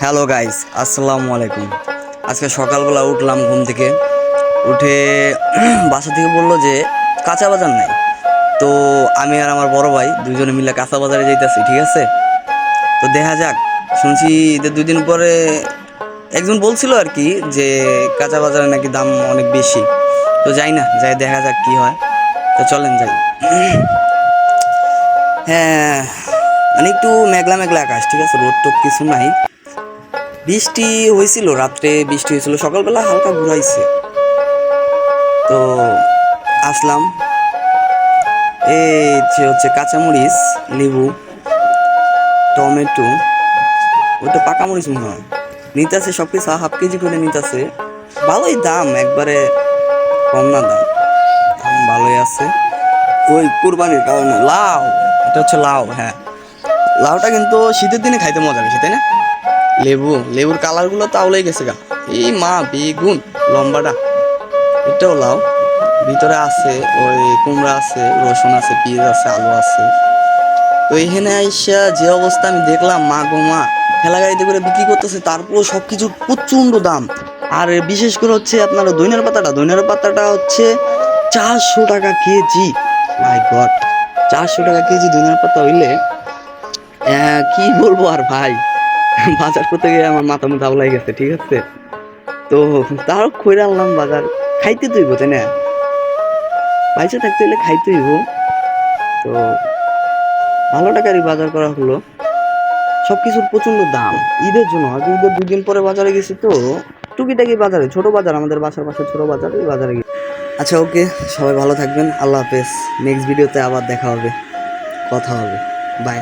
Hello guys, আসসালামু আলাইকুম। আজকে সকালবেলা উঠলাম ঘুম থেকে, উঠে বাসা থেকে বললো যে কাঁচা বাজার নাই। তো আমি আর আমার বড় ভাই দুজনে মিলে কাঁচা বাজারে যাইতেছি, ঠিক আছে। তো দেখা যাক, শুনছি যে 2 দিন পরে একজন বলছিল আর কি যে কাঁচা বাজারে নাকি দাম অনেক বেশি। তো যাই না, যাই দেখা যাক কি হয়। তো চলেন যাই। হ্যাঁ, মানে একটু মেঘলা মেঘলা আকাশ, ঠিক আছে, রোদ টোদ কিছু নাই। বৃষ্টি হয়েছিল, রাত্রে বৃষ্টি হয়েছিল, সকালবেলা হালকা ঘুরাইছে। তো আসলাম, এই যে হচ্ছে কাঁচামরিচ, লেবু, টমেটো, ওইটা পাকা মরিচ মনে হয় নিতেছে, সব কিছু হাফ কেজি করে নিতেছে। ভালোই দাম, একবারে কম না দাম, দাম ভালোই আছে। ওই কুরবানির কারণে লাউ, এটা হচ্ছে লাউ। হ্যাঁ, লাউটা কিন্তু শীতের দিনে খাইতে মজা বেশি, তাই না? লেবুর কালারগুলো তো আউলাই গেছে গা। এই মা, বেগুন লম্বাটা, এটাও লাউ। ভিতরে আছে ওই কুমড়া আছে, রসুন আছে, পেঁয়াজ আছে, আলু আছে। তো এখানে আইসা যে অবস্থা আমি দেখলাম, মা গো মা, ঠেলা গাড়িতে করে বিক্রি করতেছে, তারপর সবকিছু প্রচন্ড দাম। আর বিশেষ করে হচ্ছে আপনার ধনিয়ার পাতাটা হচ্ছে 400 টাকা কেজি। মাই গড, 400 টাকা কেজি ধনিয়ার পাতা হইলে কি বলবো আর ভাই। বাজার করতে গিয়ে আমার মাথা মুথা আউলাই গেছে, ঠিক আছে। তো তাও কইরা আনলাম বাজার, খাইতে তৈব তাই না, পয়সা থাকতে হলে খাইতে হইব। তো ভালো টাকারই বাজার করা হলো। সবকিছুর প্রচন্ড দাম ঈদের জন্য। আগে ঈদের 2 দিন পরে বাজারে গেছি, তো টুকিটাকি বাজারে, ছোট বাজার, আমাদের বাসার পাশে ছোট বাজার, ওই বাজারে গেছি। আচ্ছা, ওকে, সবাই ভালো থাকবেন, আল্লাহ হাফেজ। নেক্সট ভিডিওতে আবার দেখা হবে, কথা হবে, বাই।